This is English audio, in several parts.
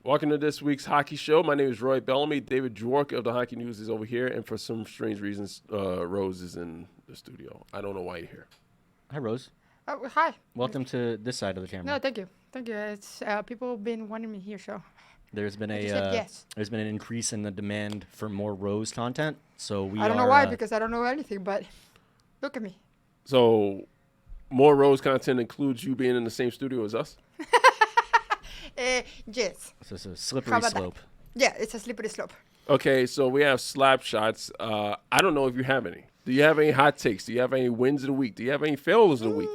Welcome to this week's hockey show. My name is Roy Bellamy. David Dwork of the Hockey News is over here, and for some strange reasons, Rose is in the studio. I don't know why you're here. Hi, Rose. Oh, hi. Welcome to this side of the camera. No, thank you. Thank you. It's people have been wanting me here, so There's been yes. There's been an increase in the demand for more Rose content, so I don't know why because I don't know anything, but look at me. So, more Rose content includes you being in the same studio as us? Yes. So it's a slippery slope. Yeah, it's a slippery slope. Okay, so we have slap shots. I don't know if you have any. Do you have any hot takes? Do you have any wins of the week? Do you have any failures of the week?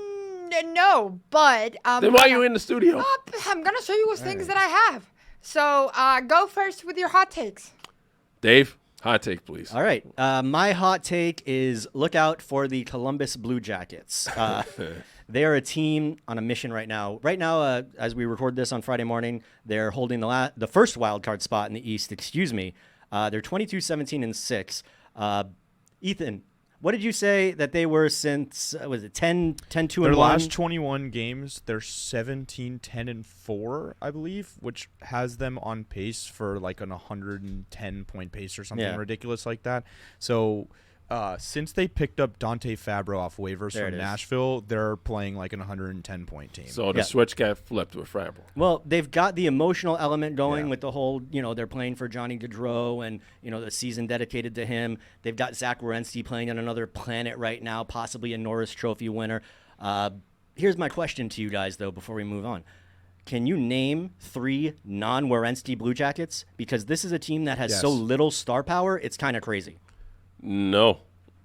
No, but Then why are you in the studio? I'm gonna show you things that I have. So go first with your hot takes. Dave, hot take, please. All right. My hot take is look out for the Columbus Blue Jackets. They are a team on a mission right now. Right now, as we record this on Friday morning, they're holding the first wild card spot in the East. Excuse me. They're 22-17-6. Ethan, what did you say that they were since, was it 10-2-1? Their last 21 games, they're 17-10-4, I believe, which has them on pace for like an 110-point pace or something ridiculous like that. So since they picked up Dante Fabro off waivers from Nashville, they're playing like an 110-point team. So the switch got flipped with Fabro. Well, they've got the emotional element going with the whole, they're playing for Johnny Gaudreau and, the season dedicated to him. They've got Zach Werenski playing on another planet right now, possibly a Norris Trophy winner. Here's my question to you guys, though, before we move on. Can you name 3 non-Werenski Blue Jackets? Because this is a team that has so little star power, it's kind of crazy. No.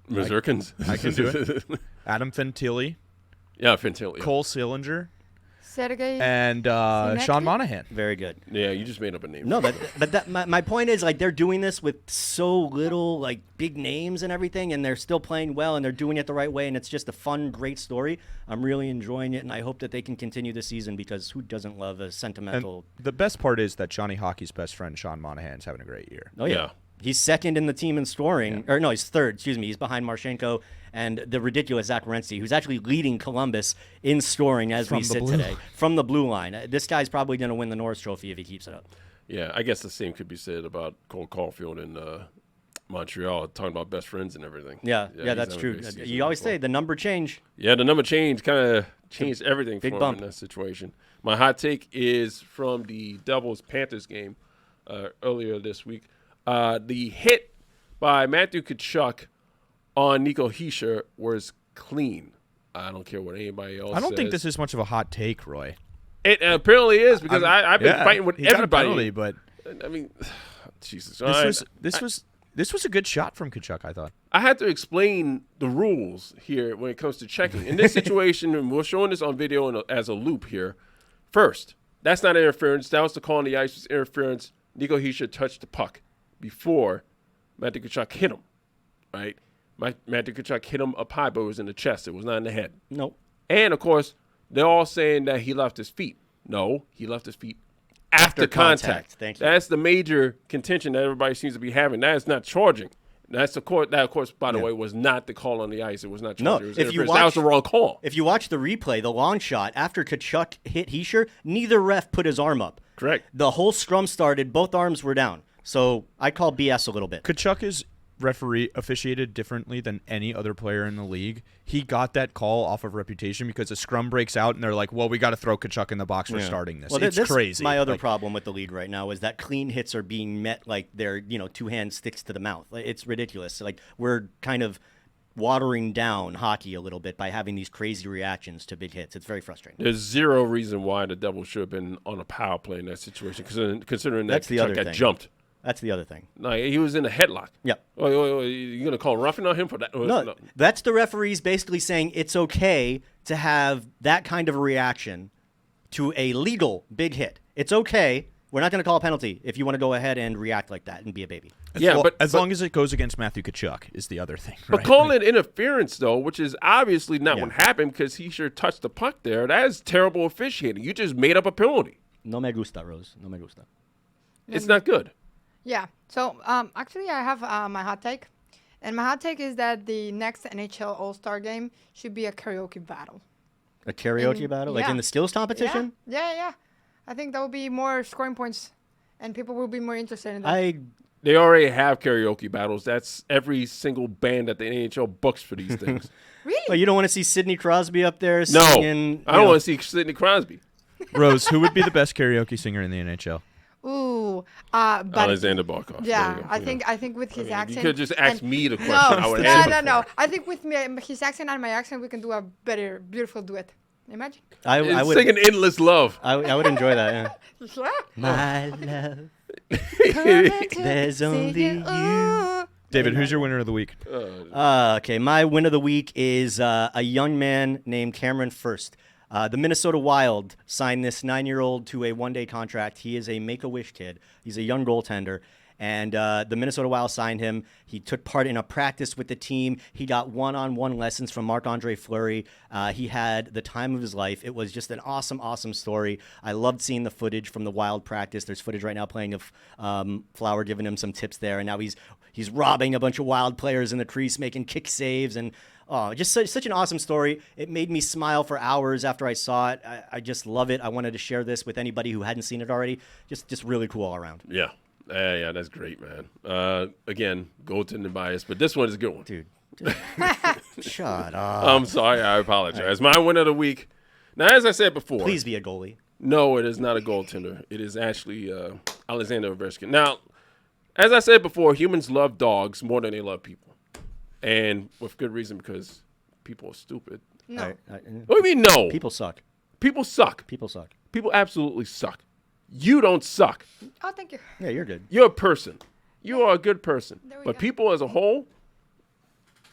Mazurkins. I can do it. Adam Fantilli. Yeah, Fantilli. Cole Sillinger. Sergei. And Sean Monahan. Very good. Yeah, you just made up a name. No, but my point is, like, they're doing this with so little, like, big names and everything, and they're still playing well, and they're doing it the right way, and it's just a fun, great story. I'm really enjoying it, and I hope that they can continue this season because who doesn't love a sentimental... And the best part is that Johnny Hockey's best friend, Sean Monahan's having a great year. Oh, yeah. He's second in the team in scoring. Or no, he's third. Excuse me. He's behind Marchenko and the ridiculous Zach Werenski, who's actually leading Columbus in scoring as we sit today. From the blue line. This guy's probably going to win the Norris Trophy if he keeps it up. Yeah, I guess the same could be said about Cole Caulfield in Montreal, talking about best friends and everything. Yeah, that's true. You always say the number change. Yeah, the number change kind of changed everything for Big him bump. in that situation. My hot take is from the Devils-Panthers game earlier this week. The hit by Matthew Tkachuk on Nico Hischier was clean. I don't care what anybody else says. I don't think this is much of a hot take, Roy. It apparently is because I've been fighting with everybody. Got a penalty, but I mean, Jesus. This was a good shot from Tkachuk, I thought. I had to explain the rules here when it comes to checking. In this situation, and we're showing this on video as a loop here. First, that's not interference. That was the call on the ice was interference. Nico Hischier touched the puck before Matthew Tkachuk hit him, right? Matthew Tkachuk hit him up high, but it was in the chest. It was not in the head. Nope. And, of course, they're all saying that he left his feet. No, he left his feet after contact. Thank you. That's the major contention that everybody seems to be having. That is not charging. That, of course, by the way, was not the call on the ice. It was not charging. No, That was the wrong call. If you watch the replay, the long shot, after Tkachuk hit Hischier, neither ref put his arm up. Correct. The whole scrum started. Both arms were down. So I call BS a little bit. Tkachuk is officiated differently than any other player in the league. He got that call off of reputation because a scrum breaks out and they're like, well, we got to throw Tkachuk in the box for starting this. Well, it's crazy. My other problem with the league right now is that clean hits are being met like they're, 2 hands sticks to the mouth. It's ridiculous. Like we're kind of watering down hockey a little bit by having these crazy reactions to big hits. It's very frustrating. There's zero reason why the Devils should have been on a power play in that situation, considering that Tkachuk got jumped. That's the other thing. No, he was in a headlock. Yep. Oh, you're going to call roughing on him for that? No, that's the referees basically saying it's okay to have that kind of a reaction to a legal big hit. It's okay. We're not going to call a penalty if you want to go ahead and react like that and be a baby. But as long as it goes against Matthew Tkachuk is the other thing. But right? calling it interference, though, which is obviously not what happened because he sure touched the puck there, that is terrible officiating. You just made up a penalty. No me gusta, Rose. No me gusta. It's not good. Yeah. So actually, I have my hot take, and my hot take is that the next NHL All-Star game should be a karaoke battle. A karaoke battle, like in the skills competition? Yeah. I think that would be more scoring points and people will be more interested in that. They already have karaoke battles. That's every single band that the NHL books for these things. Really? Oh, you don't want to see Sidney Crosby up there No, singing? I don't want to see Sidney Crosby. Rose, who would be the best karaoke singer in the NHL? Ooh, but Alexander Barkov. yeah, There you go. I think with his accent. You could just ask me the question. No, I would answer no. for it. I think with his accent and my accent, we can do a better, beautiful duet. Imagine. I It's would. singing "Endless Love." I would enjoy that. Yeah. Yeah. My love, there's only you. David, who's your winner of the week? Okay, my win of the week is a young man named Cameron First. The Minnesota Wild signed this 9-year-old to a one-day contract. He is a Make-A-Wish kid. He's a young goaltender. And the Minnesota Wild signed him. He took part in a practice with the team. He got one-on-one lessons from Marc-Andre Fleury. He had the time of his life. It was just an awesome, awesome story. I loved seeing the footage from the Wild practice. There's footage right now playing of Flower giving him some tips there. And now he's robbing a bunch of Wild players in the crease, making kick saves. And just such an awesome story. It made me smile for hours after I saw it. I just love it. I wanted to share this with anybody who hadn't seen it already. Just really cool all around. Yeah. Yeah, that's great, man. Again, goaltending bias, but this one is a good one. Dude. Shut up. I'm sorry. I apologize. My win of the week. Now, as I said before. Please be a goalie. No, it is not a goaltender. It is actually Alexander Ovechkin. Now, as I said before, humans love dogs more than they love people. And with good reason, because people are stupid. No. What do you mean no? People suck. People suck. People suck. People absolutely suck. You don't suck. Oh, thank you. Yeah, you're good. You're a person. You are a good person. There we But go. people as a whole,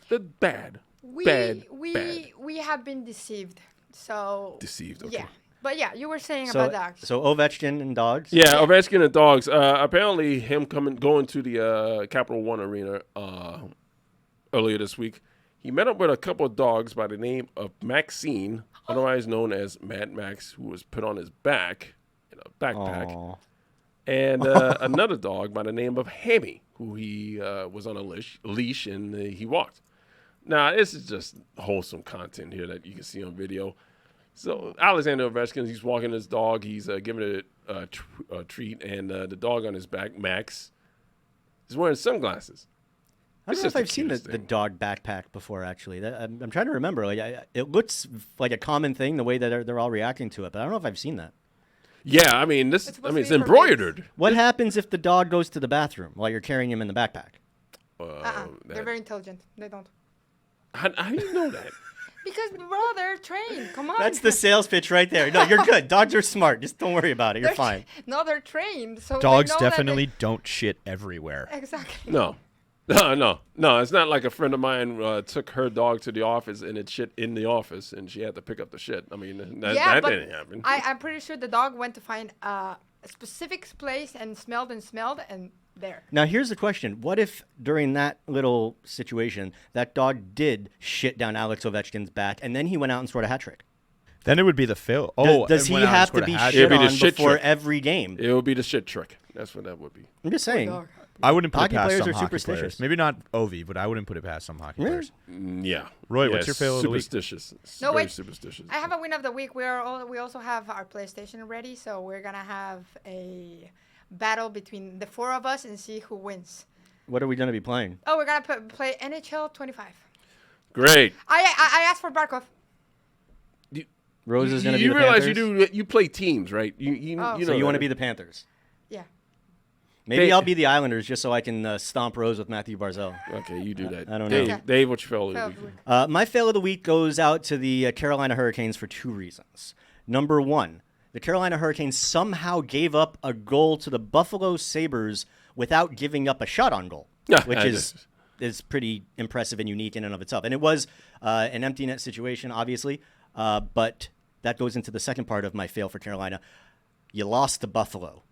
they're bad. Bad. We have been deceived. So Deceived, okay. Yeah. But yeah, you were saying So, about dogs. so Ovechkin and dogs. Yeah, Ovechkin and dogs. Apparently, him going to the Capital One Arena earlier this week, he met up with a couple of dogs by the name of Maxine, otherwise known as Mad Max, who was put on his back in a backpack, Aw. and another dog by the name of Hammy, who he was on a leash and he walked. Now, this is just wholesome content here that you can see on video. So Alexander Ovechkin, he's walking his dog. He's giving it a treat, and the dog on his back, Max, is wearing sunglasses. I don't know if I've seen the dog backpack before, actually. I'm trying to remember. It looks like a common thing, the way that they're all reacting to it, but I don't know if I've seen that. Yeah, I mean, It's it's supposed to be for embroidered. What happens if the dog goes to the bathroom while you're carrying him in the backpack? They're very intelligent. They don't. How do you know that? Because, bro, they're trained. Come on. That's the sales pitch right there. No, you're good. Dogs are smart. Just don't worry about it. You're They're fine. No, they're trained. So Dogs they know that definitely don't shit everywhere. Exactly. No. It's not like a friend of mine took her dog to the office and it shit in the office and she had to pick up the shit. I mean, that but didn't happen. I'm pretty sure the dog went to find a specific place and smelled and there. Now, here's the question. What if during that little situation, that dog did shit down Alex Ovechkin's back and then he went out and scored a hat trick? Then it would be the fail. Does he went out and have scored to a be hat shit It'd be the on shit before trick. every game? It would be the shit trick. That's what that would be. I'm just saying. Dog. I wouldn't put Hockey it past players some are hockey superstitious. players. Maybe not Ovi, but I wouldn't put it past some hockey Really? players. Yeah. Roy, what's your fail of the week? Superstitious. No, Very wait. superstitious. I have a win of the week. We also have our PlayStation ready, so we're gonna have a battle between the four of us and see who wins. What are we going to be playing? Oh, we're gonna play NHL 25. Great. I asked for Barkov. Rose is going to be You the realize Panthers? you play teams, right? You Oh. know So you want to that. be the Panthers? Yeah. Maybe I'll be the Islanders just so I can stomp Rose with Matthew Barzell. Okay, you do that. I don't Dave, know. Okay. Dave, what's your fail Fail of of the the week? week. My fail of the week goes out to the Carolina Hurricanes for two reasons. Number one, the Carolina Hurricanes somehow gave up a goal to the Buffalo Sabres without giving up a shot on goal, Yeah, which I is pretty impressive and unique in and of itself. And it was an empty net situation, obviously, but that goes into the second part of my fail for Carolina. You lost to Buffalo.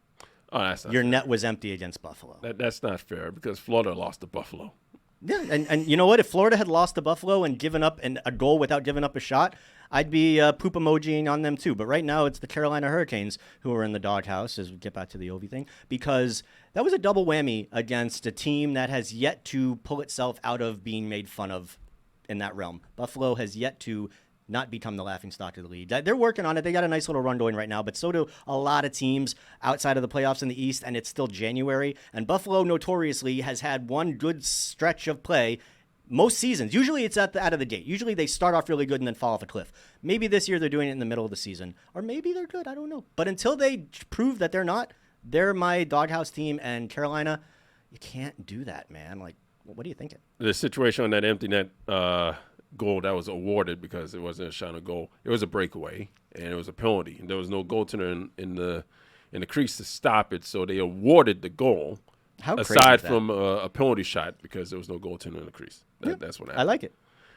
Oh, that's not Your fair. net was empty against Buffalo. That's not fair because Florida lost to Buffalo. Yeah, and you know what? If Florida had lost to Buffalo and given up a goal without giving up a shot, I'd be poop emojiing on them too. But right now, it's the Carolina Hurricanes who are in the doghouse, as we get back to the Ovi thing, because that was a double whammy against a team that has yet to pull itself out of being made fun of in that realm. Buffalo has yet to not become the laughingstock of the league. They're working on it. They got a nice little run going right now, but so do a lot of teams outside of the playoffs in the East, and it's still January. And Buffalo notoriously has had one good stretch of play most seasons. Usually it's out of the gate. Usually they start off really good and then fall off a cliff. Maybe this year they're doing it in the middle of the season, or maybe they're good. I don't know. But until they prove that they're not, they're my doghouse team. And Carolina, you can't do that, man. Like, what are you thinking? The situation on that empty net goal that was awarded because it wasn't a shot on goal. It was a breakaway and it was a penalty. And there was no goaltender in the crease to stop it, so they awarded the goal. How crazy aside is that? from a penalty shot because there was no goaltender in the crease. That's what happened. I like it.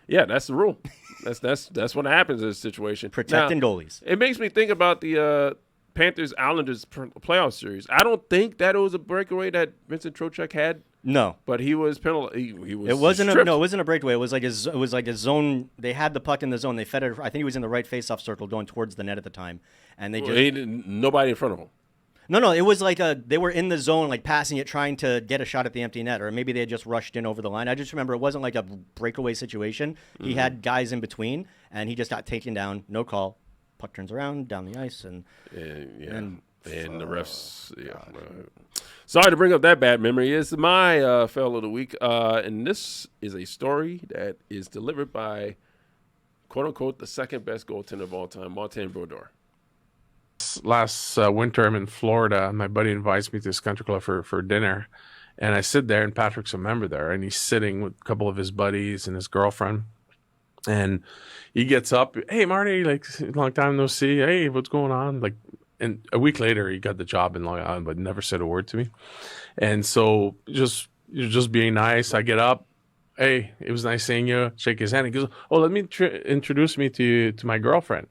Yeah, that's the rule. That's what happens in this situation. Protecting now, goalies. It makes me think about the Panthers Islanders playoff series. I don't think that it was a breakaway that Vincent Trocheck had. No, but he was penalized. He was. It wasn't stripped. it wasn't a breakaway. It was like a zone. They had the puck in the zone. They fed it. I think he was in the right face-off circle, going towards the net at the time, and they just nobody in front of him. No, it was like they were in the zone, like passing it, trying to get a shot at the empty net, or maybe they had just rushed in over the line. I just remember it wasn't like a breakaway situation. Mm-hmm. He had guys in between, and he just got taken down. No call. Puck turns around down the ice, and the refs. Yeah. Sorry to bring up that bad memory. It's my fail of the week, and this is a story that is delivered by quote unquote the second best goaltender of all time, Martin Brodeur. Last winter, I'm in Florida, and my buddy invites me to this country club for dinner. And I sit there, and Patrick's a member there, and he's sitting with a couple of his buddies and his girlfriend. And he gets up, hey, Marty, like, long time no see. Hey, what's going on? Like, and a week later, he got the job in Long Island, but never said a word to me. And so just being nice, I get up. Hey, it was nice seeing you. Shake his hand. He goes, oh, let me introduce me to my girlfriend.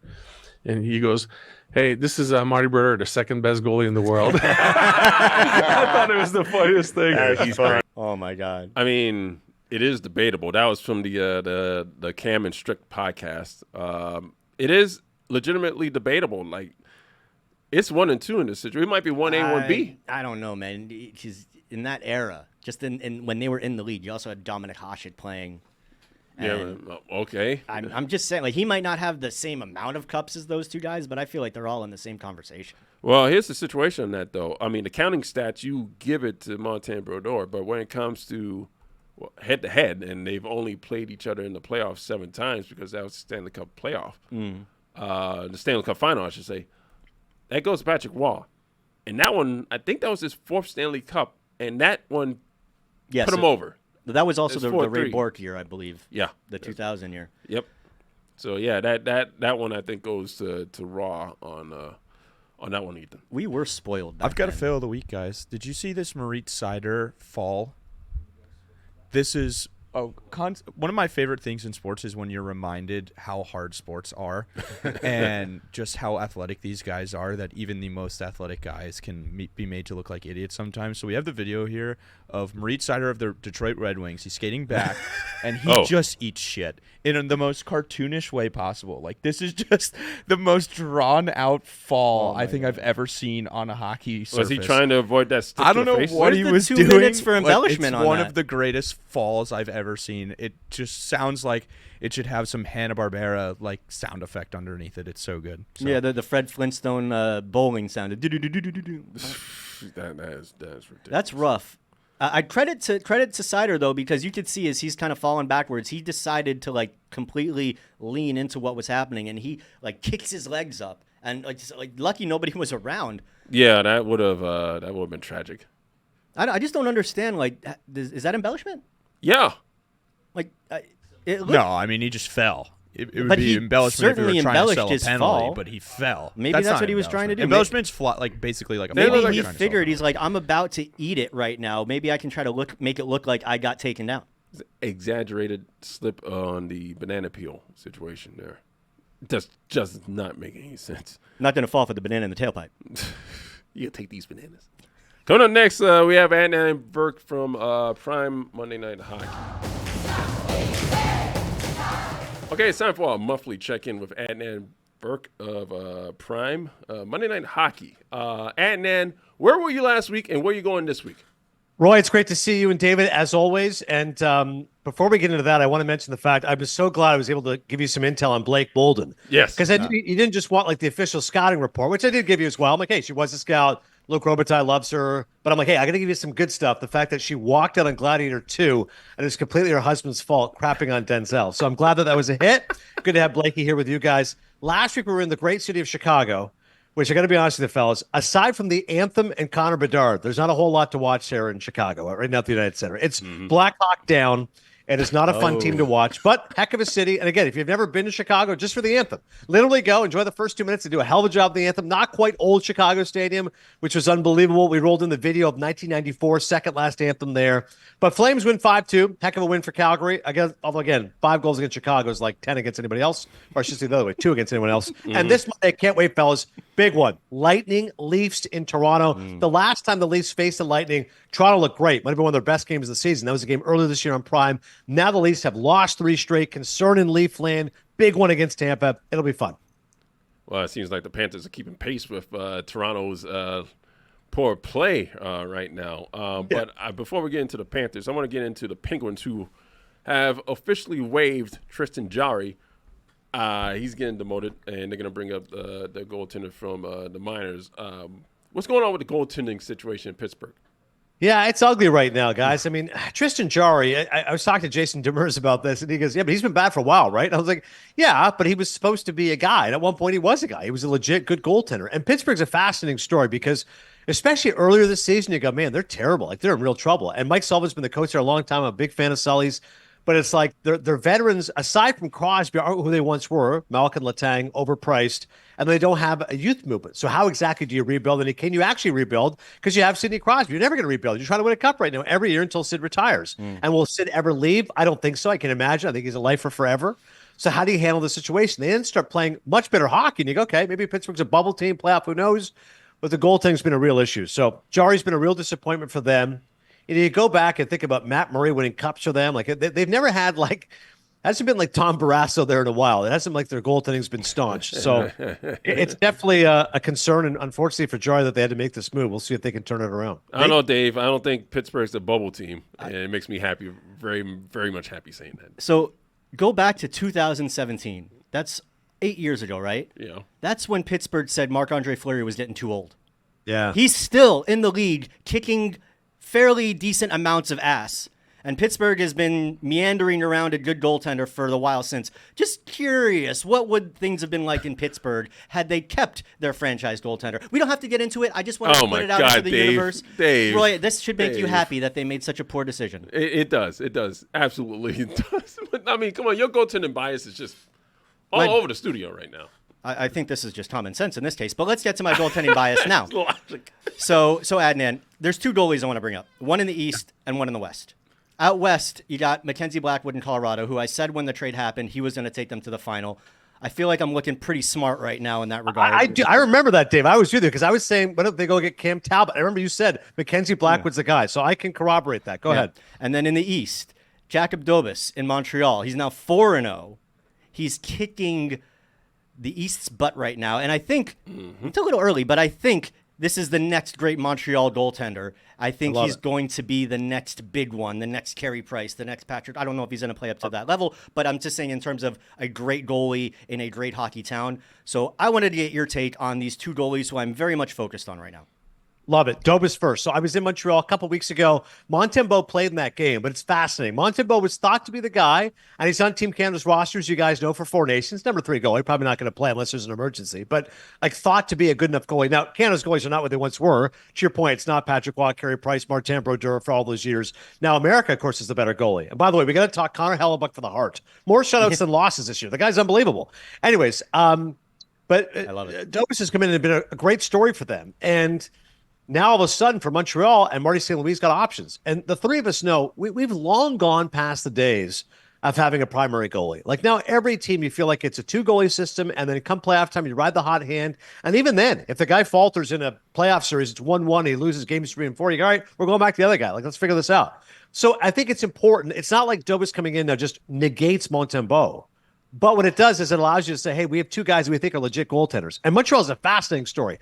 And he goes, hey, this is Marty Brodeur, the second best goalie in the world. I thought it was the funniest thing. He's funny. Oh, my God. I mean, it is debatable. That was from the Cam and Strick podcast. It is legitimately debatable. Like, it's 1 and 2 in this situation. It might be 1A, 1B. I don't know, man. Because in that era, just in when they were in the league, you also had Dominic Hasek playing. Yeah, okay. I'm just saying, like, he might not have the same amount of cups as those two guys, but I feel like they're all in the same conversation. Well, here's the situation on that, though. I mean, the counting stats, you give it to Martin Brodeur, but when it comes to head-to-head, and they've only played each other in the playoffs 7 times because that was the Stanley Cup playoff. The Stanley Cup final, I should say. That goes to Patrick Waugh. And that one, I think that was his 4th Stanley Cup, and that one put him over. That was also the 4-3. Ray Bourque year, I believe. Yeah. The 2000 year. Yep. So, yeah, that one I think goes to Raw on that one, Ethan. We were spoiled. I've got a fail of the week, guys. Did you see this Moritz Seider fall? This is one of my favorite things in sports is when you're reminded how hard sports are and just how athletic these guys are, that even the most athletic guys can be made to look like idiots sometimes. So we have the video here of Moritz Seider of the Detroit Red Wings. He's skating back, and he just eats shit in the most cartoonish way possible. Like, this is just the most drawn-out fall I think I've ever seen on a hockey surface. Was he trying to avoid that stick I don't know face? what he was doing. 2 minutes for embellishment it's on one that. of the greatest falls I've ever seen. It just sounds like it should have some Hanna-Barbera like sound effect underneath it. It's so good. So. Yeah, the Fred Flintstone bowling sound. That is ridiculous. That's rough. I credit to Seider, though, because you could see as he's kind of falling backwards, he decided to like completely lean into what was happening, and he like kicks his legs up, and like lucky nobody was around. Yeah, that would have been tragic. I just don't understand. Like, is that embellishment? Yeah. Like, it looked, No, I mean, he just fell. It would But be he embellishment if you were certainly trying to sell a embellished his penalty, fall. but he fell. Maybe that's not what he was trying to do. Embellishment's flat, like basically like a Maybe fall. maybe he Trying to sell figured a he's like, I'm about to eat it right now. Maybe I can try to make it look like I got taken down. Exaggerated slip on the banana peel situation there. Just not making any sense. Not going to fall for the banana in the tailpipe. You take these bananas. Coming up next, we have Adnan Virk from Prime Monday Night Hockey. Okay, it's time for our monthly check-in with Adnan Virk of Prime Monday Night Hockey. Adnan, where were you last week and where are you going this week? Roy, it's great to see you and David as always. And before we get into that, I want to mention the fact I was so glad I was able to give you some intel on Blake Bolden. Yes. Because you didn't just want like the official scouting report, which I did give you as well. I'm like, hey, she was a scout. Luke Robitaille loves her. But I'm like, hey, I got to give you some good stuff. The fact that she walked out on Gladiator 2 and it's completely her husband's fault crapping on Denzel. So I'm glad that was a hit. Good to have Blakey here with you guys. Last week we were in the great city of Chicago, which I got to be honest with you, fellas, aside from the anthem and Connor Bedard, there's not a whole lot to watch here in Chicago, right now at the United Center. It's Black Hawk down. And it's not a fun team to watch, but heck of a city. And again, if you've never been to Chicago, just for the anthem, literally go enjoy the first 2 minutes. They do a hell of a job of the anthem. Not quite old Chicago Stadium, which was unbelievable. We rolled in the video of 1994, second last anthem there. But Flames win 5-2. Heck of a win for Calgary. Although again, 5 goals against Chicago is like 10 against anybody else. Or I should say the other way, 2 against anyone else. And this Monday, can't wait, fellas. Big one. Lightning Leafs in Toronto. The last time the Leafs faced the Lightning, Toronto looked great. Might have been one of their best games of the season. That was a game earlier this year on Prime. Now the Leafs have lost 3 straight. Concern in Leafland. Big one against Tampa. It'll be fun. Well, it seems like the Panthers are keeping pace with Toronto's poor play right now. But before we get into the Panthers, I want to get into the Penguins, who have officially waived Tristan Jarry. He's getting demoted, and they're going to bring up the goaltender from the minors. What's going on with the goaltending situation in Pittsburgh? Yeah, it's ugly right now, guys. I mean, Tristan Jarry, I was talking to Jason Demers about this, and he goes, yeah, but he's been bad for a while, right? And I was like, yeah, but he was supposed to be a guy. And at one point, he was a guy. He was a legit good goaltender. And Pittsburgh's a fascinating story because especially earlier this season, you go, man, they're terrible. Like, they're in real trouble. And Mike Sullivan's been the coach there a long time. I'm a big fan of Sully's. But it's like they're veterans, aside from Crosby, aren't who they once were, Malkin, Letang, overpriced, and they don't have a youth movement. So how exactly do you rebuild? And can you actually rebuild? Because you have Sidney Crosby. You're never going to rebuild. You're trying to win a cup right now every year until Sid retires. And will Sid ever leave? I don't think so. I can imagine. I think he's a lifer forever. So how do you handle the situation? They then start playing much better hockey, and you go, okay, maybe Pittsburgh's a bubble team, playoff, who knows? But the goaltending's been a real issue. So Jarry's been a real disappointment for them. And you go back and think about Matt Murray winning cups for them. Like they've never had hasn't been like Tom Barrasso there in a while. It hasn't like their goaltending's been staunch. So it's definitely a concern, and unfortunately for Jarry that they had to make this move. We'll see if they can turn it around. I don't know, Dave. I don't think Pittsburgh's a bubble team, and it makes me happy, very, very much happy saying that. So go back to 2017. That's 8 years ago, right? Yeah. That's when Pittsburgh said Marc-Andre Fleury was getting too old. Yeah. He's still in the league kicking fairly decent amounts of ass. And Pittsburgh has been meandering around a good goaltender for the while since. Just curious, what would things have been like in Pittsburgh had they kept their franchise goaltender? We don't have to get into it. I just want to put it out into the universe. Dave, Roy, this should make you happy that they made such a poor decision. It does. It does. Absolutely. It does. I mean, come on. Your goaltending bias is just all over the studio right now. I think this is just common sense in this case, but let's get to my goaltending bias now. Logic. So Adnan, there's 2 goalies I want to bring up. One in the East and one in the West. Out West, you got Mackenzie Blackwood in Colorado, who I said when the trade happened, he was going to take them to the final. I feel like I'm looking pretty smart right now in that regard. I do. I remember that, Dave. I was with you because I was saying, why don't they go get Cam Talbot? I remember you said Mackenzie Blackwood's the guy, so I can corroborate that. Go ahead. And then in the East, Jacob Dobas in Montreal. He's now 4-0. He's kicking the East's butt right now. And I think it's a little early, but I think this is the next great Montreal goaltender. I think he's going to be the next big one, the next Carey Price, the next Patrick. I don't know if he's going to play up to that level, but I'm just saying in terms of a great goalie in a great hockey town. So I wanted to get your take on these 2 goalies who I'm very much focused on right now. Love it. Dobas first. So I was in Montreal a couple weeks ago. Montembeault played in that game, but it's fascinating. Montembeault was thought to be the guy, and he's on Team Canada's roster, as you guys know, for 4 Nations. Number 3 goalie. Probably not going to play unless there's an emergency, but like thought to be a good enough goalie. Now, Canada's goalies are not what they once were. To your point, it's not Patrick Waugh, Carey Price, Martin Brodeur for all those years. Now, America, of course, is the better goalie. And by the way, we got to talk Connor Hellebuck for the Hart. More shutouts than losses this year. The guy's unbelievable. Anyways, but I love it. Dobas has come in and been a great story for them. And now, all of a sudden, for Montreal and Marty St. Louis got options. And the 3 of us know we've long gone past the days of having a primary goalie. Like now, every team, you feel like it's a 2-goalie system, and then come playoff time, you ride the hot hand. And even then, if the guy falters in a playoff series, it's 1-1, he loses games 3 and 4, you go, all right, we're going back to the other guy. Like, let's figure this out. So I think it's important. It's not like Dobas coming in now just negates Montembeault. But what it does is it allows you to say, hey, we have 2 guys we think are legit goaltenders. And Montreal is a fascinating story.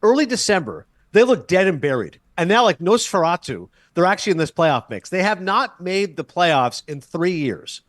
Early December, they look dead and buried. And now, like Nosferatu, they're actually in this playoff mix. They have not made the playoffs in 3 years,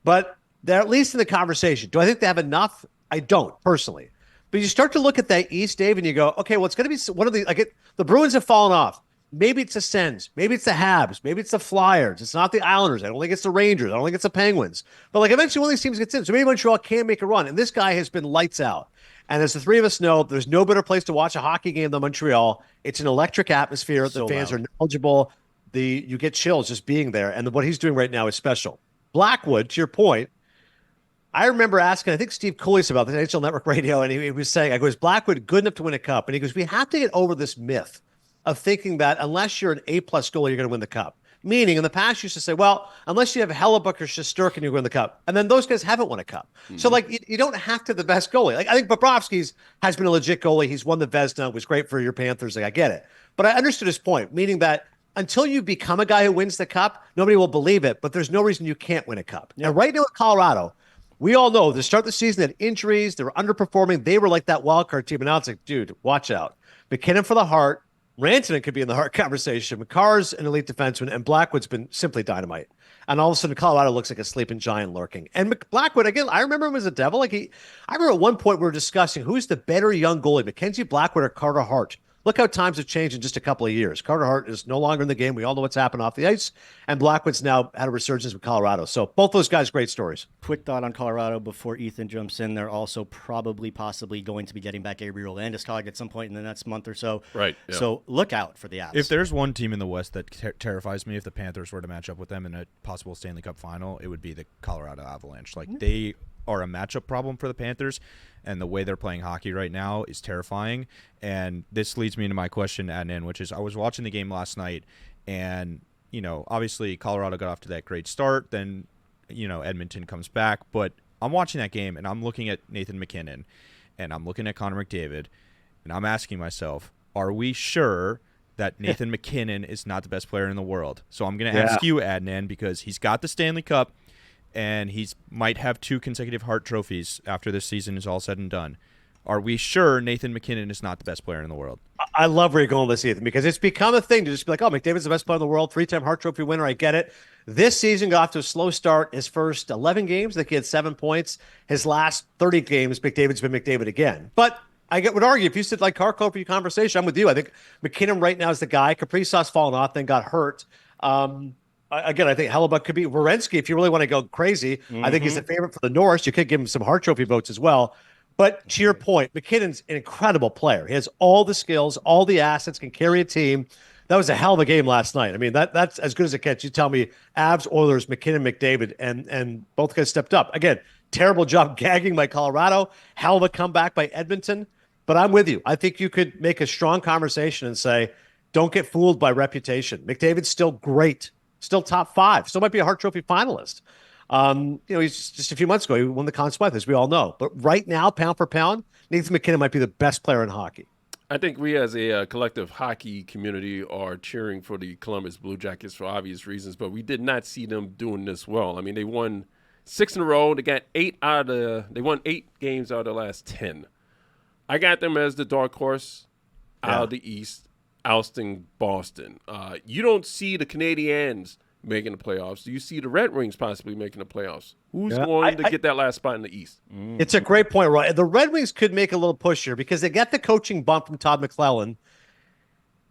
but they're at least in the conversation. Do I think they have enough? I don't, personally. But you start to look at that East, Dave, and you go, okay, well, it's going to be one of the, the Bruins have fallen off. Maybe it's the Sens. Maybe it's the Habs. Maybe it's the Flyers. It's not the Islanders. I don't think it's the Rangers. I don't think it's the Penguins. But like eventually one of these teams gets in. So maybe Montreal can make a run. And this guy has been lights out. And as the three of us know, there's no better place to watch a hockey game than Montreal. It's an electric atmosphere. The fans are knowledgeable. You get chills just being there. And what he's doing right now is special. Blackwood, to your point, I remember asking, I think Steve Cooley's about this, NHL Network Radio, and he was saying, I go, is Blackwood good enough to win a cup? And he goes, we have to get over this myth of thinking that unless you're an A-plus goalie, you're going to win the cup. Meaning, in the past, you used to say, well, unless you have Hellebuck or Shesterkin, you win the cup. And then those guys haven't won a cup. Mm-hmm. So, you don't have to be the best goalie. Like, I think Bobrovsky's has been a legit goalie. He's won the Vezina. It was great for your Panthers. Like, I get it. But I understood his point, meaning that until you become a guy who wins the cup, nobody will believe it, but there's no reason you can't win a cup. Yeah. And right now in Colorado, we all know to start the season, they had injuries. They were underperforming. They were like that wild card team. And now it's like, dude, watch out. McKinnon for the Hart. Rantanen could be in the Hart conversation. McCarr's an elite defenseman, and Blackwood's been simply dynamite. And all of a sudden, Colorado looks like a sleeping giant lurking. And Blackwood, again, I remember him as a devil. I remember at one point we were discussing who's the better young goalie, Mackenzie Blackwood or Carter Hart. Look how times have changed in just a couple of years. Carter Hart is no longer in the game. We all know what's happened off the ice. And Blackwood's now had a resurgence with Colorado. So both those guys, great stories. Quick thought on Colorado before Ethan jumps in. They're also possibly going to be getting back Gabriel Landeskog at some point in the next month or so. Right. Yeah. So look out for the Avs. If there's one team in the West that terrifies me, if the Panthers were to match up with them in a possible Stanley Cup final, it would be the Colorado Avalanche. They are a matchup problem for the Panthers, and the way they're playing hockey right now is terrifying. And this leads me into my question, Adnan, which is I was watching the game last night, and, obviously Colorado got off to that great start. Then, Edmonton comes back. But I'm watching that game, and I'm looking at Nathan MacKinnon, and I'm looking at Connor McDavid, and I'm asking myself, are we sure that Nathan MacKinnon is not the best player in the world? So I'm going to ask you, Adnan, because he's got the Stanley Cup, and he might have 2 consecutive Hart trophies after this season is all said and done. Are we sure Nathan MacKinnon is not the best player in the world? I love where you're going with this, Ethan, because it's become a thing to just be like, oh, McDavid's the best player in the world, 3-time Hart Trophy winner. I get it. This season got off to a slow start. His first 11 games, I think he had 7 points. His last 30 games, McDavid's been McDavid again. But would argue, if you said like Carco for your conversation, I'm with you. I think McKinnon right now is the guy. Kaprizov's fallen off, then got hurt. Again, I think Hellebuck could be Werenski if you really want to go crazy. Mm-hmm. I think he's the favorite for the Norris. You could give him some Hart Trophy votes as well. But to your point, McKinnon's an incredible player. He has all the skills, all the assets, can carry a team. That was a hell of a game last night. I mean, that's as good as it gets. You tell me Avs, Oilers, McKinnon, McDavid, and both guys stepped up. Again, terrible job gagging by Colorado. Hell of a comeback by Edmonton. But I'm with you. I think you could make a strong conversation and say, don't get fooled by reputation. McDavid's still great. Still top 5. Still might be a Hart Trophy finalist. He's just a few months ago, he won the Conn Smythe, as we all know. But right now, pound for pound, Nathan MacKinnon might be the best player in hockey. I think we as a collective hockey community are cheering for the Columbus Blue Jackets for obvious reasons, but we did not see them doing this well. I mean, they won 6 in a row. They got they won 8 games out of the last 10. I got them as the dark horse out of the East, ousting Boston. You don't see the Canadiens making the playoffs. Do you see the Red Wings possibly making the playoffs? Who's going to get that last spot in the East? It's a great point, Roy. The Red Wings could make a little push here because they get the coaching bump from Todd McClellan.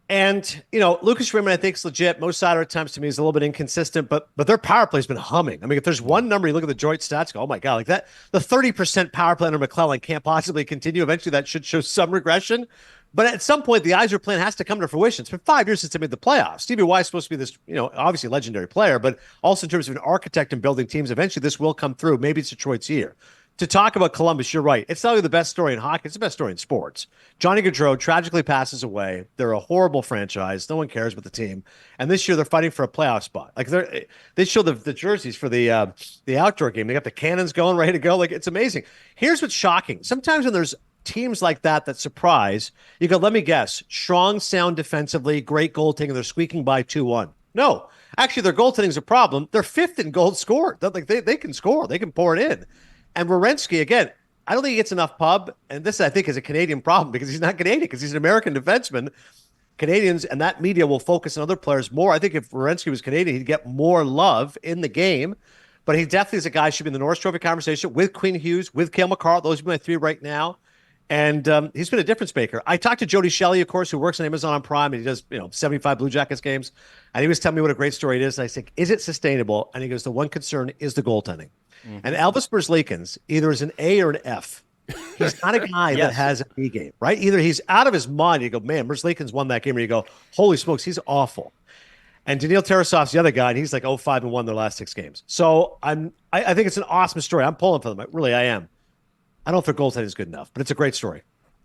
And, Lucas Raymond, I think, is legit. Most Seider at times to me is a little bit inconsistent, but their power play has been humming. I mean, if there's one number, you look at the joint stats, go, oh my God, like that, the 30% power play under McClellan can't possibly continue. Eventually that should show some regression. But at some point, the Yzer plan has to come to fruition. It's been 5 years since they made the playoffs. Stevie Y is supposed to be this, obviously legendary player, but also in terms of an architect and building teams, eventually this will come through. Maybe it's Detroit's year. To talk about Columbus, you're right. It's not only the best story in hockey, it's the best story in sports. Johnny Gaudreau tragically passes away. They're a horrible franchise. No one cares about the team. And this year they're fighting for a playoff spot. Like they show the jerseys for the outdoor game. They got the cannons going, ready to go. Like, it's amazing. Here's what's shocking. Sometimes when there's teams like that surprise, you go, let me guess, strong, sound defensively, great goaltending, they're squeaking by 2-1. No, actually their goaltending's a problem. They're 5th in goals scored. They can score. They can pour it in. And Werenski, again, I don't think he gets enough pub. And this, I think, is a Canadian problem because he's not Canadian, because he's an American defenseman. Canadians and that media will focus on other players more. I think if Werenski was Canadian, he'd get more love in the game. But he definitely is a guy who should be in the Norris Trophy conversation with Quinn Hughes, with Cale Makar. Those would be my three right now. And he's been a difference maker. I talked to Jody Shelley, of course, who works on Amazon Prime, and he does 75 Blue Jackets games. And he was telling me what a great story it is. And I said, is it sustainable? And he goes, the one concern is the goaltending. And Elvis Merzlikins either is an A or an F. He's not a guy that has a B game, right? Either he's out of his mind. You go, man, Merzlikins won that game. Or you go, holy smokes, he's awful. And Daniil Tarasov's the other guy, and he's like 0-5-1 their last 6 games. So I think it's an awesome story. I'm pulling for them. I am. I don't think goaltending is good enough, but it's a great story.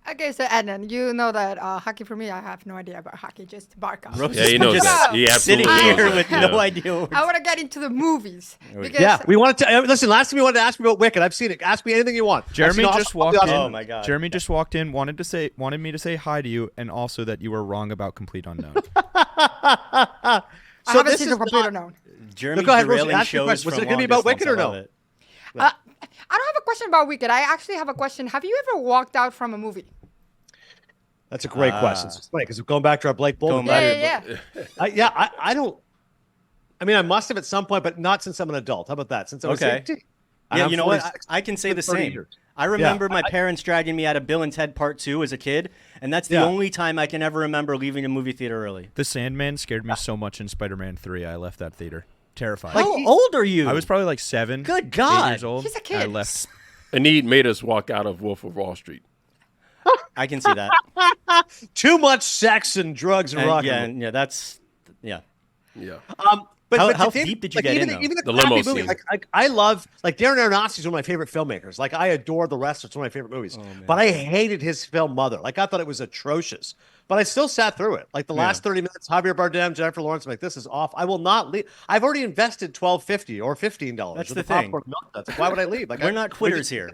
Okay, so Adnan, you know that hockey for me, I have no idea about hockey. Just bark up. Yeah, he knows that. He absolutely Sitting knows here that. with no idea. I want to get into the movies. Because Yeah, we wanted to listen. Last time you wanted to ask me about Wicked. I've seen it. Ask me anything you want. Jeremy just walked in. Oh my God. Jeremy just walked in, wanted me to say hi to you, and also that you were wrong about Complete Unknown. I haven't seen the Complete Unknown. Jeremy go ahead, Rosie, derailing ask your shows question. Was from it gonna be long about Wicked distance. or I no? love it. I don't have a question about Wicked. I actually have a question. Have you ever walked out from a movie? That's a great question. It's funny because going back to our Blake Bolden. Yeah. I don't. I mean, I must have at some point, but not since I'm an adult. How about that? Since I was Okay. 18. Yeah, I'm you know what? 46. I can say the 30 same. years. I remember my parents dragging me out of Bill and Ted Part 2 as a kid, and that's the only time I can ever remember leaving a movie theater early. The Sandman scared me so much in Spider-Man 3. I left that theater terrified. How old are you? I was probably like 7. Good 8 God. years old. He's a kid. I left. Anid made us walk out of Wolf of Wall Street. I can see that. Too much sex and drugs and rock. Yeah, that's yeah. Yeah. But How Dave, deep did you get in, though? Even the limo crappy movie, scene. like I love, like Darren Aronofsky is one of my favorite filmmakers. Like I adore The Rest. It's one of my favorite movies. But I hated his film Mother. Like I thought it was atrocious. But I still sat through it. Like the last 30 minutes, Javier Bardem, Jennifer Lawrence. I'm like, this is off. I will not leave. I've already invested $12.50 or $15. That's with the thing. popcorn milk nuts. Like, why would I leave? Like We're not quitters here.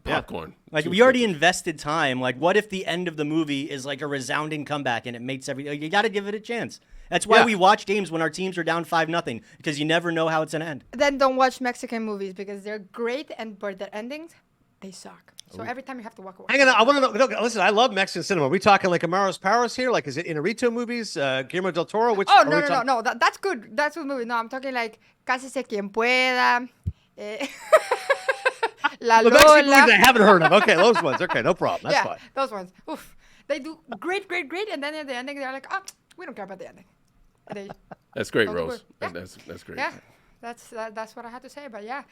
Popcorn. Like we already invested time. Like what if the end of the movie is like a resounding comeback and it makes everything? You got to give it a chance. That's why we watch games when our teams are down 5-0 because you never know how it's gonna end. Then don't watch Mexican movies because they're great, but their endings, they suck. So every time you have to walk away. Hang on, I want to know. No, listen, I love Mexican cinema. Are we talking like Amaros Paros here? Like, is it Inarritu movies? Guillermo del Toro? Which? Oh, are we talking- no. That's good. That's a good movie. No, I'm talking like Cásese quien pueda. La The Mexican movies Lola. I haven't heard of. Okay, those ones. Okay, no problem. That's fine. Those ones. Oof. They do great. And then at the ending, they're like, oh, we don't care about the ending. They, That's great, Oh, Rose. yeah. That's great. yeah. That's what I had to say. But yeah.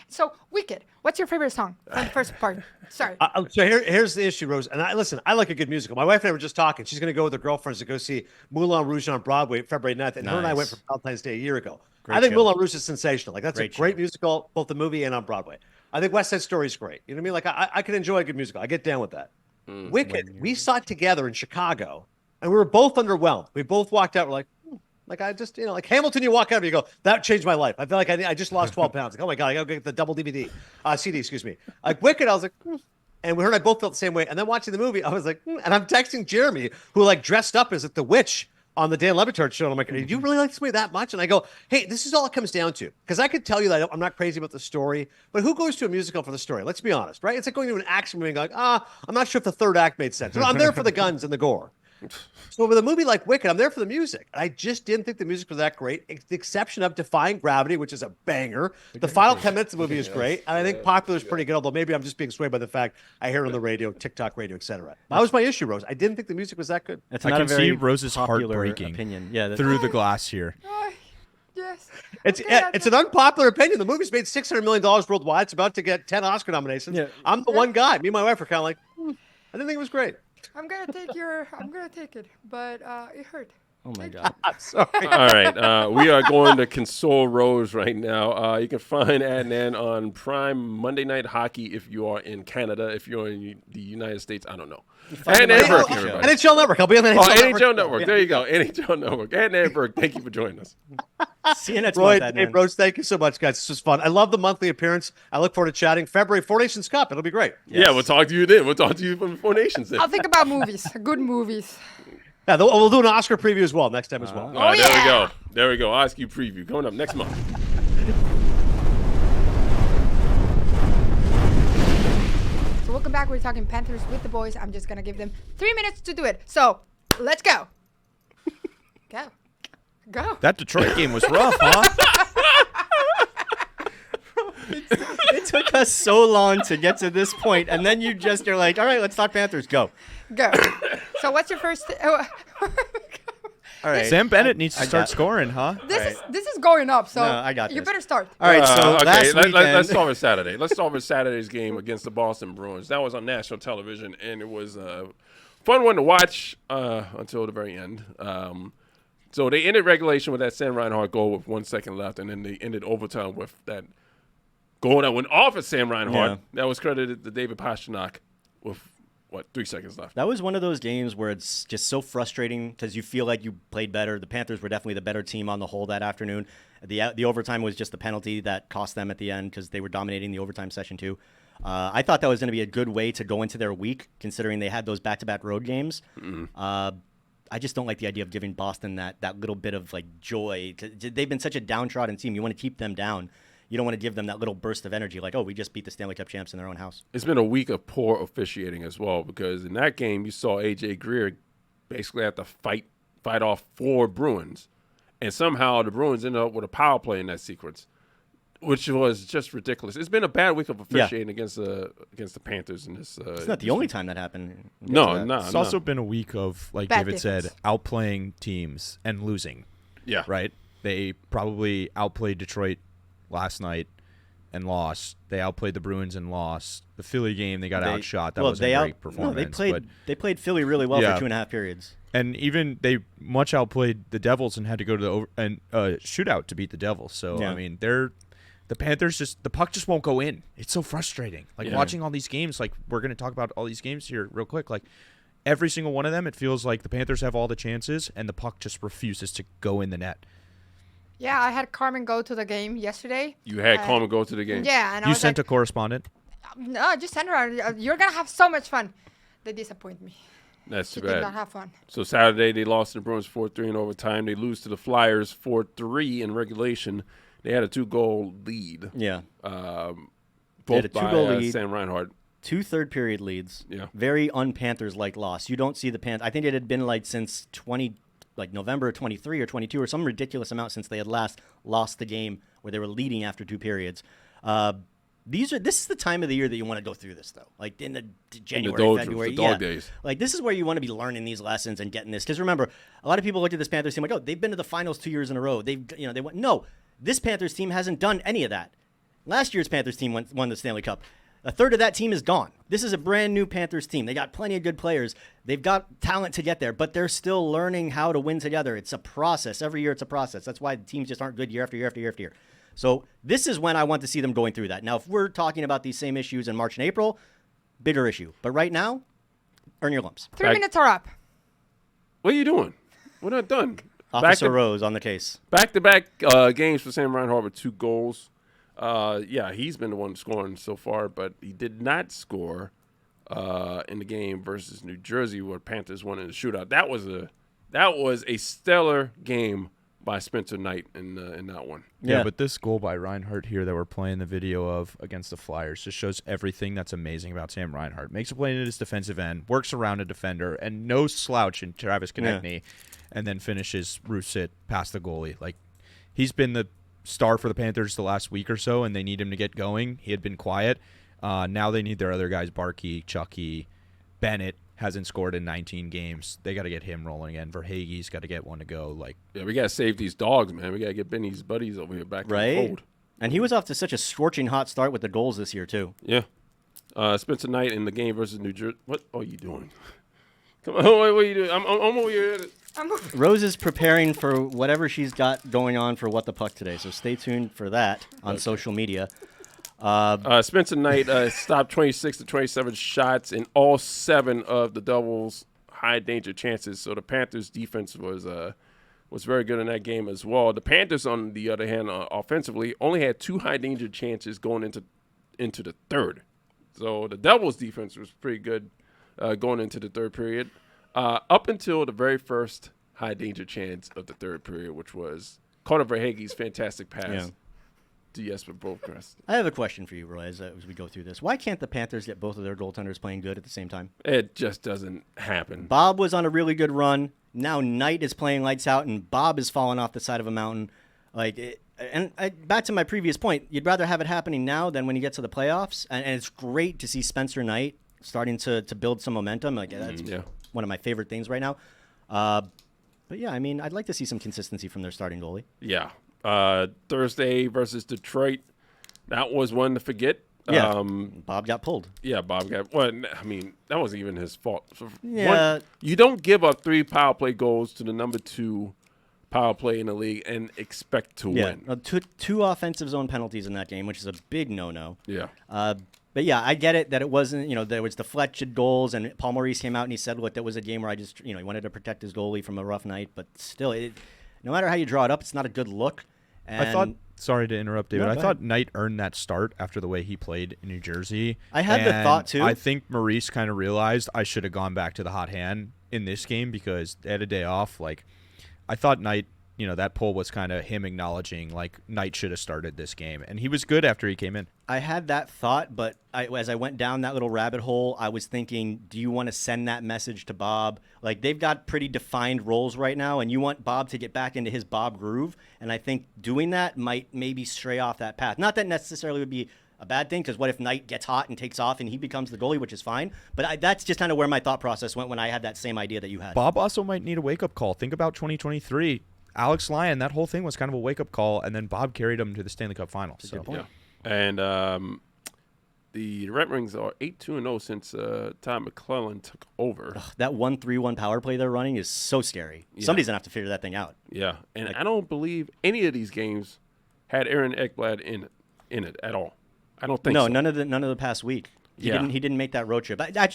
So Wicked. What's your favorite song from the first part? Sorry. So here's the issue, Rose. And I like a good musical. My wife and I were just talking. She's going to go with her girlfriends to go see Moulin Rouge on Broadway February 9th. And her and I went for Valentine's Day a year ago. I think show. Moulin Rouge is sensational. Like that's a great musical, both the movie and on Broadway. I think West Side Story is great. You know what I mean? Like I can enjoy a good musical. I get down with that. Wicked. We saw it together in Chicago, and we were both underwhelmed. We both walked out. We're like. Like I just, like Hamilton, you walk out and you go, that changed my life. I feel like I just lost 12 pounds. Like, oh my God, I gotta get the double DVD, CD, excuse me. Like Wicked, I was like, and her and I both felt the same way. And then watching the movie, I was like, and I'm texting Jeremy, who like dressed up as like the witch on the Dan LeBatard show. And I'm like, did you really like this movie that much? And I go, hey, this is all it comes down to. Because I could tell you that I'm not crazy about the story, but who goes to a musical for the story? Let's be honest, right? It's like going to an action movie and going, I'm not sure if the third act made sense. No, I'm there for the guns and the gore. So with a movie like Wicked, I'm there for the music. I just didn't think the music was that great, the exception of Defying Gravity, which is a banger. The final 10 minutes of the movie is great. And I think Popular is pretty good, although maybe I'm just being swayed by the fact I hear it on the radio, TikTok radio, etc. That was my issue, Rose. I didn't think the music was that good. That's I not can a very see Rose's heart popular breaking opinion. Yeah, through the glass here. Yes. It's an unpopular opinion. The movie's made $600 million worldwide. It's about to get 10 Oscar nominations. Yeah. I'm the one guy. Me and my wife are kind of like, I didn't think it was great. I'm gonna take it, but it hurt. Oh my God. I'm sorry. All right. We are going to console Rose right now. You can find Adnan on Prime Monday Night Hockey if you are in Canada. If you're in the United States, I don't know. Adnan Virk, everybody. NHL Network. I'll be on the NHL Network. There you go. NHL Network. Adnan Virk, thank you for joining us. See you next Roy, month, Dave, Adnan. Rose, thank you so much, guys. This was fun. I love the monthly appearance. I look forward to chatting. February, Four Nations Cup. It'll be great. Yeah, we'll talk to you then. We'll talk to you from the Four Nations then. I'll think about movies, good movies. Yeah, we'll do an Oscar preview as well next time as well. All right, there we go. There we go. Oscar preview coming up next month. So welcome back. We're talking Panthers with the boys. I'm just gonna give them 3 minutes to do it. So let's go. Go. That Detroit game was rough, huh? It took us so long to get to this point, and then you're like, all right, let's talk Panthers. Go. So what's your first? All right. Sam Bennett needs to start scoring, huh? This is going up. So No, I got you this. better start. All right, so last weekend, let's start with Saturday. Let's start with Saturday's game against the Boston Bruins. That was on national television, and it was a fun one to watch until the very end. So they ended regulation with that Sam Reinhart goal with 1 second left, and then they ended overtime with that goal that went off of Sam Reinhart. Yeah. That was credited to David Pastrnak with, 3 seconds left. that was one of those games where it's just so frustrating because you feel like you played better. The Panthers were definitely the better team on the whole that afternoon. The overtime was just the penalty that cost them at the end because they were dominating the overtime session too. I thought that was going to be a good way to go into their week, considering they had those back-to-back road games. I just don't like the idea of giving Boston that little bit of like joy. They've been such a downtrodden team. You want to keep them down. You don't want to give them that little burst of energy like, oh, we just beat the Stanley Cup champs in their own house. It's been a week of poor officiating as well, because in that game you saw A.J. Greer basically have to fight off 4 Bruins, and somehow the Bruins ended up with a power play in that sequence, which was just ridiculous. It's been a bad week of officiating against the Panthers in this. It's not the only time that happened. No. It's also been a week of, like Bad David said, defense. outplaying teams and losing. Yeah. Right? They probably outplayed Detroit last night and lost. They outplayed the Bruins and lost. The Philly game, they got outshot. That was a great performance. They played Philly really well for 2.5 periods. And even they much outplayed the Devils and had to go to the shootout to beat the Devils. So, I mean, the Panthers the puck just won't go in. It's so frustrating. Like watching all these games, like we're going to talk about all these games here real quick. Like every single one of them, it feels like the Panthers have all the chances and the puck just refuses to go in the net. Yeah, I had Carmen go to the game yesterday. You had Carmen go to the game. Yeah, and I You was sent like, a correspondent? no, just send her. You're gonna have so much fun. They disappoint me. That's She too did bad. not have fun. So Saturday they lost to the Bruins 4-3 in overtime. They lose to the Flyers 4-3 in regulation. They had a 2-goal lead. Yeah. Both had a by 2-goal lead. Sam Reinhart. 2 third-period leads. Yeah. Very un-Panthers-like loss. You don't see the Panthers. I think it had been like since November 23 or 22 or some ridiculous amount since they had last lost the game where they were leading after 2 periods. This is the time of the year that you want to go through this, though. Like in the January, doldrums, February, the dog days. Like this is where you want to be learning these lessons and getting this. Because remember, a lot of people look at this Panthers team like, oh, they've been to the finals 2 years in a row. They went. No, this Panthers team hasn't done any of that. Last year's Panthers team won the Stanley Cup. A third of that team is gone. This is a brand new Panthers team. They got plenty of good players. They've got talent to get there, but they're still learning how to win together. It's a process. Every year it's a process. That's why the teams just aren't good year after year after year after year. So this is when I want to see them going through that. Now, if we're talking about these same issues in March and April, bigger issue. But right now, earn your lumps. 3 minutes are up. What are you doing? We're not done. Officer Rose on the case. Back-to-back games for Sam Reinhart with 2 goals. He's been the one scoring so far, but he did not score in the game versus New Jersey where Panthers won in the shootout. That was a stellar game by Spencer Knight in that one. Yeah, but this goal by Reinhart here that we're playing the video of against the Flyers just shows everything that's amazing about Sam Reinhart. Makes a play in his defensive end, works around a defender, and no slouch in Travis Konechny, and then finishes Rousset past the goalie. Like, he's been the star for the Panthers the last week or so, and they need him to get going. He had been quiet. Now they need their other guys, Barkey, Chucky, Bennett. Hasn't scored in 19 games. They got to get him rolling again. Verhaeghe's got to get one to go. We got to save these dogs, man. We got to get Benny's buddies over here back in the fold. And he was off to such a scorching hot start with the goals this year, too. Yeah. Spencer Knight in the game versus New Jersey. What are you doing? Come on, what are you doing? I'm over here. Rose is preparing for whatever she's got going on for What the Puck today, so stay tuned for that on social media. Spencer Knight stopped 26 to 27 shots in all 7 of the Devils' high danger chances. So the Panthers' defense was very good in that game as well. The Panthers, on the other hand, offensively, only had 2 high danger chances going into the third. So the Devils' defense was pretty good going into the third period, up until the very first high danger chance of the third period, which was Connor Verhaeghe's fantastic pass. Yeah. Jesper Bokrest. I have a question for you, Roy, as we go through this. Why can't the Panthers get both of their goaltenders playing good at the same time? It just doesn't happen. Bob was on a really good run. now Knight is playing lights out and Bob is falling off the side of a mountain. Back to my previous point, you'd rather have it happening now than when you get to the playoffs. And it's great to see Spencer Knight starting to build some momentum. That's one of my favorite things right now. But yeah, I mean, I'd like to see some consistency from their starting goalie. Yeah. Thursday versus Detroit. That was one to forget. Yeah. Bob got pulled. Yeah, Bob got. Well, I mean, that wasn't even his fault. Yeah. You don't give up 3 power play goals to the number 2 power play in the league and expect to win. Two offensive zone penalties in that game, which is a big no-no. Yeah. But yeah, I get it that it wasn't, there was deflected goals, and Paul Maurice came out and he said, look, that was a game where I just, he wanted to protect his goalie from a rough night, but still, no matter how you draw it up, it's not a good look. And I thought, sorry to interrupt, David, No, I go thought ahead. Knight earned that start after the way he played in New Jersey. I had the thought, too. I think Maurice kind of realized I should have gone back to the hot hand in this game because they had a day off. I thought Knight, that poll was kind of him acknowledging, Knight should have started this game. And he was good after he came in. I had that thought, but as I went down that little rabbit hole, I was thinking, do you want to send that message to Bob? They've got pretty defined roles right now, and you want Bob to get back into his Bob groove. And I think doing that might maybe stray off that path. Not that necessarily would be a bad thing, because what if Knight gets hot and takes off and he becomes the goalie, which is fine. But that's just kind of where my thought process went when I had that same idea that you had. Bob also might need a wake-up call. Think about 2023. Alex Lyon, that whole thing was kind of a wake-up call, and then Bob carried him to the Stanley Cup Finals. That's a good point. Yeah. And the Red Wings are 8-2-0 since Todd McClellan took over. Ugh, that 1-3-1 power play they're running is so scary. Yeah. Somebody's going to have to figure that thing out. Yeah, and I don't believe any of these games had Aaron Ekblad in it at all. I don't think so. No, none of the past week. He didn't make that road trip. I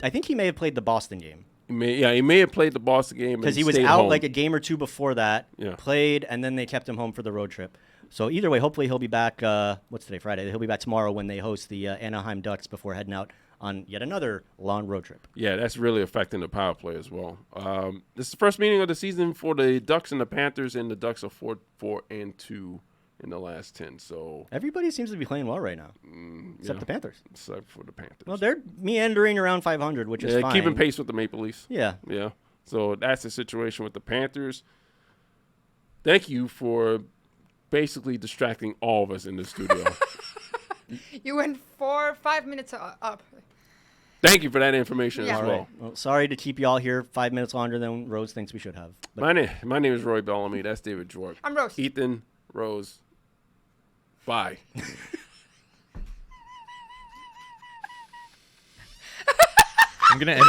think he may have played the Boston game. He may have played the Boston game because he was stayed out home. a game or two before that. Yeah. Played, and then they kept him home for the road trip. So either way, hopefully he'll be back. What's today? Friday. He'll be back tomorrow when they host the Anaheim Ducks before heading out on yet another long road trip. Yeah, that's really affecting the power play as well. This is the first meeting of the season for the Ducks and the Panthers, and the Ducks are 4-2 in the last 10. So everybody seems to be playing well right now, except the Panthers. Except for the Panthers. Well, they're meandering around 500, which is fine. Keeping pace with the Maple Leafs. Yeah. Yeah. So that's the situation with the Panthers. Thank you for basically distracting all of us in the studio. You went 4 or 5 minutes up. Thank you for that information Yeah. as All well. right. Well, sorry to keep y'all here 5 minutes longer than Rose thinks we should have. But My name is Roy Bellamy. That's David Jork. I'm Rose. Ethan, Rose. Bye. I'm going to end it.